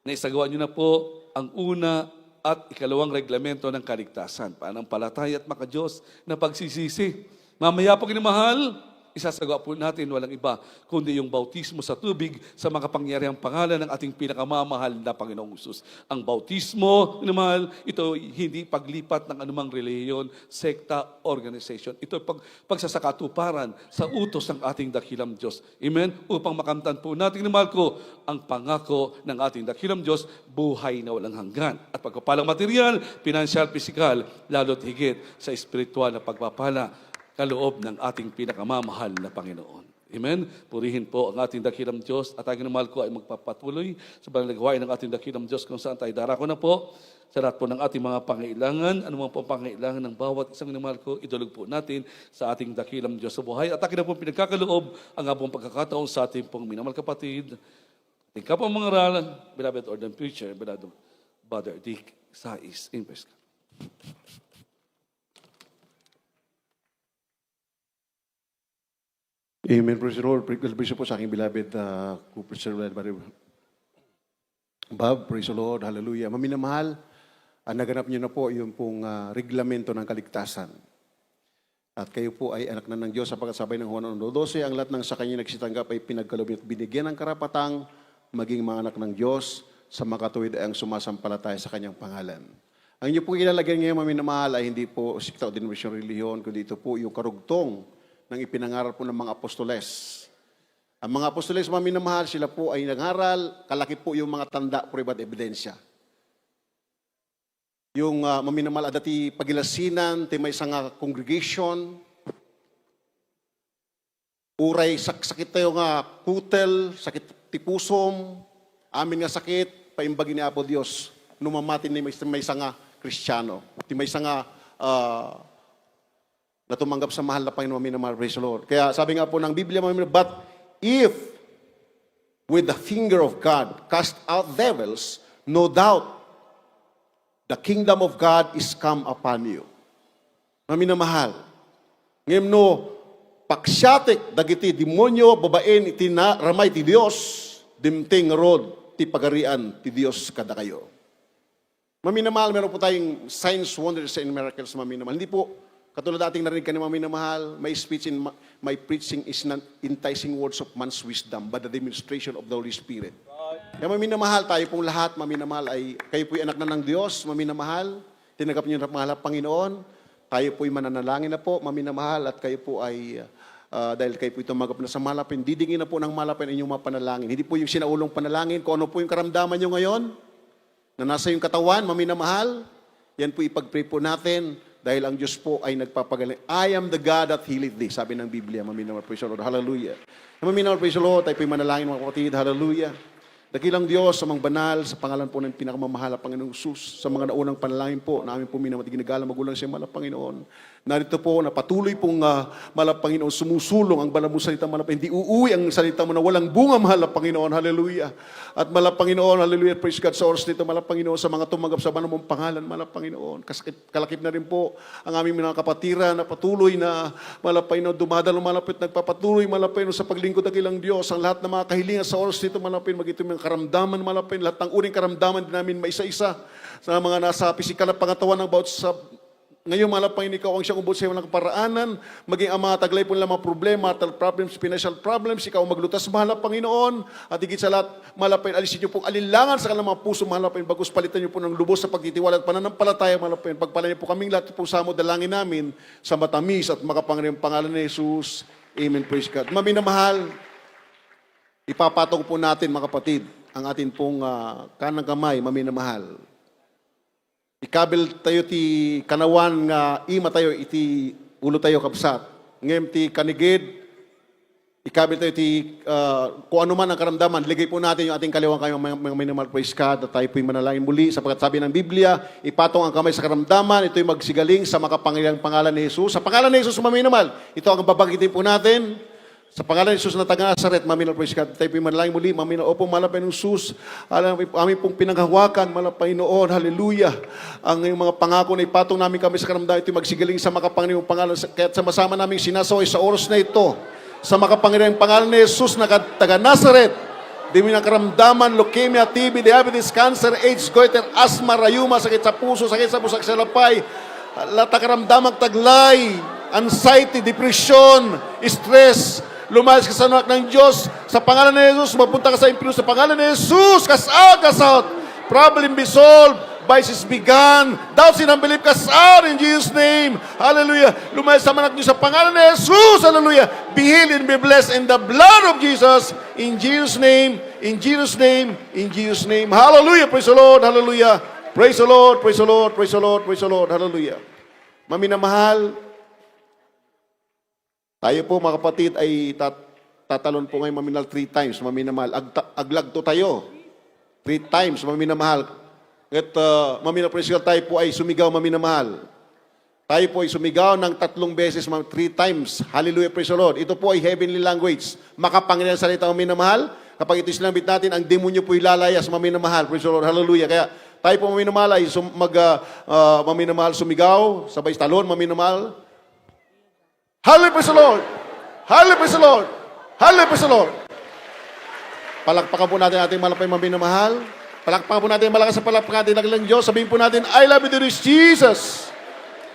na isagawa nyo na po ang una at ikalawang reglamento ng kaligtasan, pananampalataya at makadiyos na pagsisisi. Mamaya po, inamahal, isasagawa po natin walang iba kundi yung bautismo sa tubig sa makapangyarihang pangalan ng ating pinakamamahal na Panginoong Hesus. Ang bautismo, minamahal, ito hindi paglipat ng anumang reliyon, sekta, organization. Ito pagsasakatuparan sa utos ng ating dakilang Diyos. Amen? Upang makamtan po natin, minamahal ko, ang pangako ng ating dakilang Diyos, buhay na walang hanggan. At pagpapalang material, financial, physical, lalo't higit sa espiritual na pagpapala kaloob ng ating pinakamamahal na Panginoon. Amen? Purihin po ang ating dakilang Diyos at ang mahal ko ay magpapatuloy sa panalagawain ng ating dakilang Diyos kung saan tayo darako na po sa lahat po ng ating mga pangailangan, anumang po pangailangan ng bawat isang minamahal ko, idulog po natin sa ating dakilang Diyos sa buhay. At akin na po pinagkakaloob ang abong pagkakataon sa ating pong minamahal kapatid, ating kapang mga ralan, beloved ordained preacher, beloved Brother Dick Sais. Praise God. Amen. Praise the Lord. Praise po sa aking beloved Cooper Sir Bob. Praise the Lord. Hallelujah. Maminamahal, naganap niyo na po yung pong reglamento ng kaligtasan. At kayo po ay anak na ng Diyos sapagkat sabay ng Juan 1:12, ang lahat ng sa kanya nagsitanggap ay pinagkaloob at binigyan ng karapatang maging mga anak ng Diyos sa makatuwid ay ang sumasampalataya sa kanyang pangalan. Ang inyo po ilalagyan ngayon, maminamahal, ay hindi po sikta o denominasyon reliyon, kundi ito po yung karugtong ng ipinangaral po ng mga apostoles. Ang mga apostoles, maminamahal, sila po ay nangaral, kalaki po yung mga tanda, prueba at ebidensya. Yung maminamahal, adati pagilasinan, ti may isang congregation, uray, sakit tayo nga kutel, sakit ti pusom, amin nga sakit, paimbagi ni Apo Diyos, numamatin ni may isang Kristiyano, ti may isang na tumanggap sa mahal na Panginoon, minamahal, praise the Lord. Kaya sabi nga po ng Biblia, but if with the finger of God cast out devils, no doubt the kingdom of God is come upon you. Maminamahal. Ngayon no, paksyatik, dagiti demonyo, babaen, iti na, ramay ti Diyos, dimting rod, ti pagarian, ti Diyos kada kayo. Maminamahal, meron po tayong signs, wonders, and miracles, maminamahal. Hindi po, katulad ating narinig ka ni maminamahal, my speech in my preaching is not enticing words of man's wisdom, but the demonstration of the Holy Spirit. Kaya maminamahal, tayo pong lahat, maminamahal, ay kayo po'y anak na ng Diyos, maminamahal, tinagap niyo na mahal Panginoon, tayo po'y mananalangin na po, maminamahal, at kayo po ay, dahil kayo po'y tumagap na sa malapin, didingin na po ng malapin ang inyong mga panalangin. Hindi po yung sinaulong panalangin, kung ano po yung karamdaman nyo ngayon, na nasa yung katawan, maminamahal, yan po ipag-pray po natin, dahil ang Diyos po ay nagpapagaling. I am the God that healeth thee. Sabi ng Biblia, maminamahal, praise the Lord. Hallelujah. Maminamahal, praise the Lord. Tayo po'y manalangin mga kapatid. Hallelujah. Dakilang Diyos, sa mga banal, sa pangalan po ng pinakamamahal na Panginoong Sus, sa mga naunang panalangin po, na aming po minamahal, ginagala, magulang siya, mahal Panginoon. Narito po, na patuloy pong mahal Panginoon, sumusulong ang banal mo salita, mahal Panginoon. Hindi uuwi ang salita mo na walang bunga, mahal Panginoon. Hallelujah. At mahal Panginoon, hallelujah, praise God sa oras nito, mahal Panginoon, sa mga tumanggap sa banal mong pangalan, mahal Panginoon. Kalakip na rin po ang aming mga kapatiran na patuloy na, mahal Panginoon, dumadalo, malapit, nagpapatuloy, mahal Panginoon, sa paglingkod ng ilang Diyos, ang lahat ng mga kahilingan sa oras nito, mahal Panginoon, magitum yung karamdaman, malapin, lahat ng uring karamdaman din namin maisa-isa sa mga nasa pisikal na pangatawan ng bawat sa ngayon, malapin, ikaw ang siyang ubod sa iyo ng kaparaanan, maging ang mga taglay po nila mga problema, marital problems, financial problems, ikaw ang maglutas, mahal Panginoon, at higit sa lahat, malapin, alisin niyo pong alinlangan sa kanilang mga puso, malapin, bagus palitan niyo po ng lubos sa pagtitiwala at pananampalataya, malapin, pagpala niyo po kaming lahat po sa mo, dalangin namin sa matamis at makapangyarihang pangalan ni Jesus. Amen, praise God. Maminamahal, ipapatong po natin, mga kapatid, ang atin pong kanang kamay, maminamahal. Ikabil tayo ti kanawan nga ima tayo iti ulo tayo kapsat. Ngem ti kanigid, ikabil tayo ti kung ano man ang karamdaman, ligay po natin yung ating kaliwang kayo mga minimal praise God at tayo po'y manalangin muli sapagkat sabi ng Biblia, ipatong ang kamay sa karamdaman, ito'y magsigaling sa makapangyarihang pangalan ni Jesus. Sa pangalan ni Jesus, maminimal, ito ang babanggitin po natin. Sa pangalan ni Jesus na taga Nazaret, Mami, praise God. Tayo po manalangin muli, Mami, opo, malapay ng Jesus. Amin pong pinanghawakan, malapay noon, hallelujah. Ang mga pangako na ipatong namin kami sa karamdaman, ito magsigaling sa makapangyarihang pangalan. Kaya sama namin sinasaway sa oras na ito, sa makapangyarihang pangalan ni Jesus na taga Nazaret, di mo ng karamdaman, leukemia, TB, diabetes, cancer, AIDS, goiter, asthma, rayuma, sakit sa puso, sakit sa busak sa lapay, karamdamang taglay, anxiety, depression, stress, lumayas ka sa anak ng Diyos. Sa pangalan ni Jesus, mapunta ka sa impyerno. Sa pangalan ni Jesus, cast out. Problem be solved. Vices begun. Doubts in unbelief, cast out in Jesus' name. Hallelujah. Lumayas sa anak niyo sa pangalan ni Jesus. Hallelujah. Be healed and be blessed in the blood of Jesus. In Jesus' name. In Jesus' name. In Jesus' name. Hallelujah. Praise the Lord. Hallelujah. Praise the Lord. Praise the Lord. Praise the Lord. Praise the Lord. Hallelujah. Mami na mahal, tayo po mga kapatid ay tatalon po ngayon maminal 3 times, maminamahal. Aglagto tayo. 3 times, maminamahal. At maminal praise God, tayo po ay sumigaw maminamahal. Tayo po ay sumigaw ng 3 beses, 3 times. Hallelujah, praise the Lord. Ito po ay heavenly language. Makapangyarihan salita maminamahal. Kapag ito sinambit natin, ang demonyo po ilalayas maminamahal. Praise the Lord. Hallelujah. Kaya tayo po maminamahal ay maminamahal sumigaw, sabay talon maminamahal. Hallelujah, praise the Lord! Hallelujah, praise the Lord! Hallelujah, praise the Lord! Palakpakan po natin ating malapay maminamahal. Palakpakan po natin malakas sa palakpakan natin ng Diyos. Sabihin po natin, I love you, dear Jesus.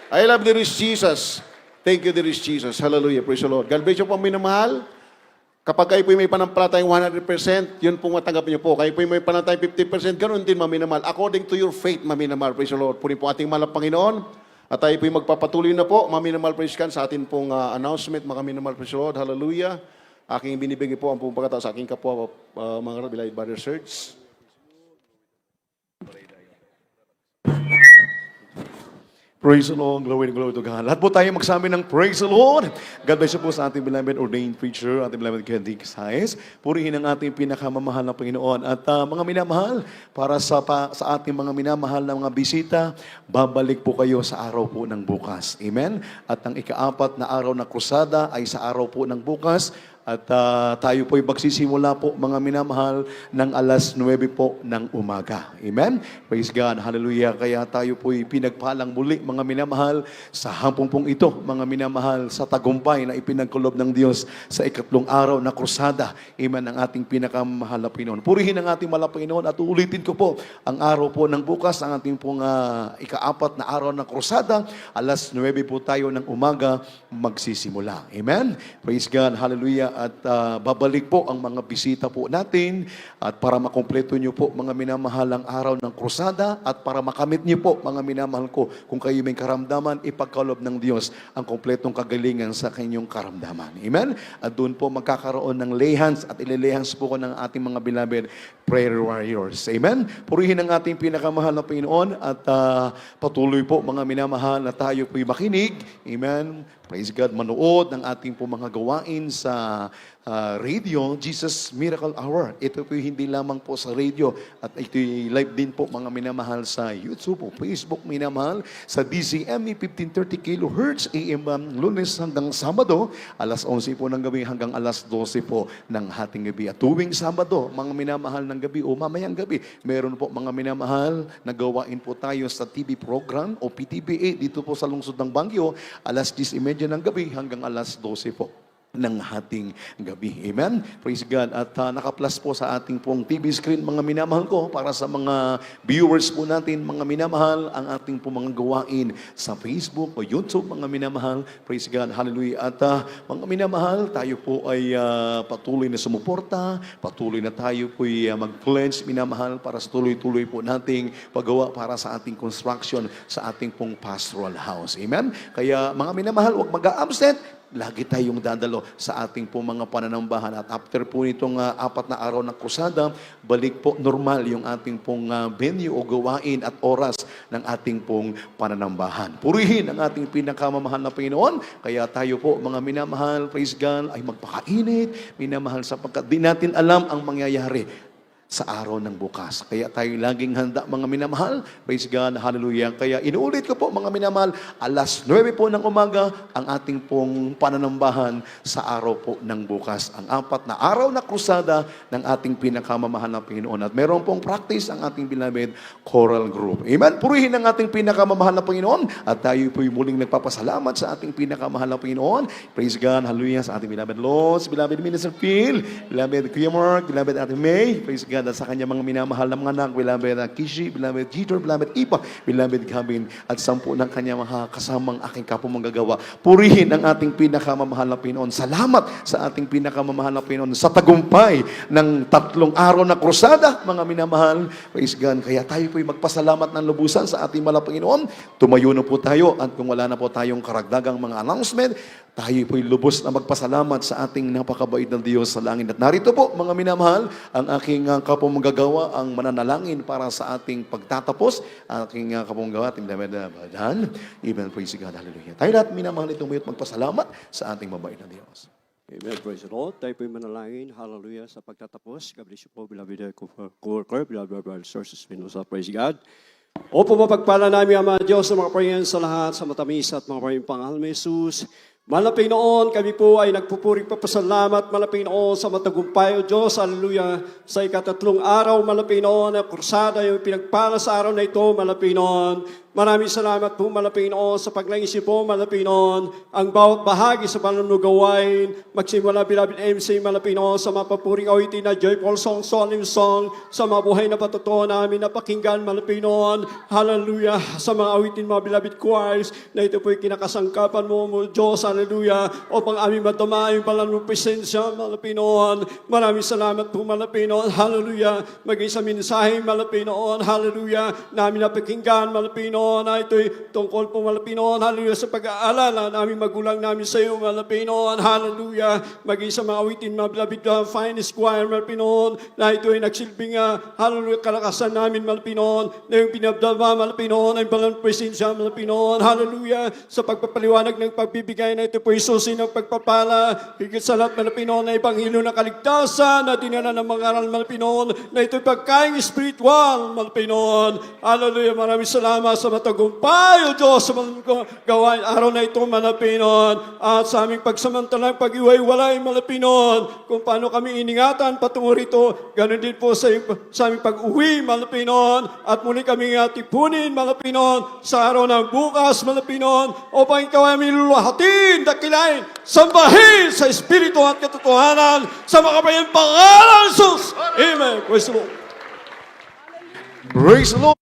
I love you, dear Jesus. Thank you, dear Jesus. Hallelujah, praise the Lord. God bless you po, minamahal. Kapag kayo po may panampalatayang 100%, yun pong matanggap niyo po. Kayo po may panampalatayang 50%, ganoon din, maminamahal. According to your faith, maminamahal. Praise the Lord. Punin po ating mahal na Panginoon. At tayo po'y magpapatuloy na po, maminamahal praise God, sa atin pong announcement, mga minamahal praise the Lord, hallelujah. Aking binibigay po ang pong pagkatao sa aking kapwa, mga beloved brother Serge. Praise the Lord, glory to God. Lahat po tayo magsabi ng praise the Lord. God bless you po sa ating beloved ordained preacher, ating beloved Kennedy Casais. Purihin ang ating pinakamamahal na Panginoon. At mga minamahal, para sa ating mga minamahal na mga bisita, babalik po kayo sa araw po ng bukas. Amen? At ang ika-4 na araw na krusada ay sa araw po ng bukas. At tayo po'y magsisimula po, mga minamahal, ng alas 9 po ng umaga. Amen? Praise God. Hallelujah. Kaya tayo po'y pinagpalang muli, mga minamahal, sa hapong pong ito, mga minamahal, sa tagumpay na ipinagkulob ng Diyos sa ikatlong araw na krusada. Amen, ang ating pinakamahal na Panginoon. Purihin ang ating mahal na Panginoon at uulitin ko po, ang araw po ng bukas, ang ating pong ika-4 na araw na krusada, alas 9 po tayo ng umaga magsisimula. Amen? Praise God. Hallelujah. At babalik po ang mga bisita po natin at para makompleto nyo po mga minamahal ang araw ng krusada at para makamit nyo po mga minamahal ko kung kayo may karamdaman, ipagkalob ng Diyos ang kompletong kagalingan sa kanyang karamdaman. Amen? At doon po magkakaroon ng lay hands at ililay hands po ko ng ating mga beloved prayer warriors. Amen? Purihin ang ating pinakamahal na Panginoon at patuloy po mga minamahal na tayo po'y makinig. Amen? Praise God, manood ng ating po mga gawain sa radio, Jesus Miracle Hour. Ito po hindi lamang po sa radio at ito'y live din po mga minamahal sa YouTube o Facebook minamahal sa DCME 1530 kHz AM Lunes hanggang Sabado, alas 11 po ng gabi hanggang alas 12 po ng hating gabi. At tuwing Sabado, mga minamahal ng gabi o mamayang gabi, meron po mga minamahal na gawain po tayo sa TV program o PTBA dito po sa lungsod ng Baguio, alas 10:30 ng gabi hanggang alas 12 po ng hating gabi. Amen? Praise God. At naka-plus po sa ating pong TV screen, mga minamahal ko, para sa mga viewers po natin, mga minamahal, ang ating pong mga gawain sa Facebook o YouTube, mga minamahal. Praise God. Hallelujah. At mga minamahal, tayo po ay patuloy na sumuporta, patuloy na tayo po ay mag-pledge, minamahal, para sa tuloy-tuloy po nating paggawa para sa ating construction sa ating pong pastoral house. Amen? Kaya mga minamahal, huwag mag-a-absent. Lagi tayong dadalo sa ating po mga pananambahan. At after po nitong 4 na araw ng krusada, balik po normal yung ating pong venue o gawain at oras ng ating pong pananambahan. Purihin ang ating pinakamamahal na Panginoon. Kaya tayo po, mga minamahal, praise God, ay magpakainit, minamahal, sapagkat di natin alam ang mangyayari sa araw ng bukas. Kaya tayo laging handa, mga minamahal. Praise God, hallelujah. Kaya inuulit ko po, mga minamahal, alas 9 po ng umaga, ang ating pong pananambahan sa araw po ng bukas. Ang 4 na araw na krusada ng ating pinakamamahal na Panginoon. At meron pong practice ang ating beloved choral group. Amen? Purihin ang ating pinakamamahal na Panginoon. At tayo po'y muling nagpapasalamat sa ating pinakamahal na Panginoon. Praise God, hallelujah, sa ating beloved Lord, beloved Minister Phil, beloved Kuya Mark, beloved Ate May, praise God, at sa kanya mga minamahal na mga anak, beloved Kishi, beloved Jeter, beloved Ipa, beloved Gavin, at 10 ng kanya mga kasamang aking kapumanggagawa. Purihin ang ating pinakamamahal na Panginoon. Salamat sa ating pinakamamahal na Panginoon sa tagumpay ng 3 araw na krusada, mga minamahal. Praise God. Kaya tayo po'y magpasalamat ng lubusan sa ating mahal na Panginoon. Tumayo na po tayo, at kung wala na po tayong karagdagang mga announcement, tayo po'y lubos na magpasalamat sa ating napakabait ng Diyos sa langit. At narito po, mga minamahal, ang aking kapumanggagawa, ang mananalangin para sa ating pagtatapos. Aking kapumanggagawa, ating damedan. Even praise God, hallelujah. Tayo lahat, minamahal, itumayo at magpasalamat sa ating mabait na Diyos. Amen. Praise the Lord. Tayo po'y manalangin. Hallelujah. Sa pagtatapos. God bless you po, beloved co-worker, beloved brothers and sisters. Praise God. Opo, mapagpala namin ang mga Diyos sa mga prayan sa lahat, sa matamis at mga prayan pangalan ni Jesus. Malapit noon, kami po ay nagpupuring papasalamat, malapit noon sa matagumpay, O Diyos, hallelujah, sa 3 araw, malapit noon, na kursada, yung pinagpala sa araw na ito, malapit noon. Maraming salamat po, malapit noon, sa paglangisi po, malapit noon, ang bawat bahagi sa panunugawain, magsimula, beloved MC, malapit noon, sa mapapuring awitin na joyful song, solemn song, sa mabuhay na patutuo namin, napakinggan, malapit noon, hallelujah, sa mga awitin, mga beloved choirs, na ito po'y kinakasangkapan mo, Diyos, hallelujah, upang aming madama yung balang mong presensya, malapit noon. Maraming salamat po, malapit noon, hallelujah, maging sa mensahe, malapit noon, hallelujah, namin napakinggan, malapit noon, na ito'y tungkol po, malapit noon, hallelujah, sa pag-aalala namin magulang namin sa iyo, malapit noon, hallelujah, maging sa mga awitin, mga beloved finest choir, malapit noon, na ito'y nagsilbing, hallelujah, kalakasan namin, malapit noon, na yung pinabdama, malapit noon, ay balang presensya, malapit noon, hallelujah, sa pagpapaliwanag ng pagbibigay na ito po isusin ng pagpapala, higit sa lahat, malapit noon, na Ebanghelyo na kaligtasan, na dinala ng mga aral, malapit noon, na ito'y pagkain spiritual, malapit noon, hallelujah, maraming salamat sa matagumpay, O Diyos, sa mga gawain araw na ito, malapit noon, at sa aming pagsamantalang pag-iway-walay, malapit noon, kung paano kami iningatan patungo rito, ganun din po sa aming pag-uwi, malapit noon, at muli kami tipunin, malapit noon, sa araw ng bukas, malapit noon, upang ikaw ay aming luluhatin, dakilain, sambahin sa Espiritu at katotohanan, sa makapayang pangalan, Jesus! Amen. Praise the Lord. Praise the Lord.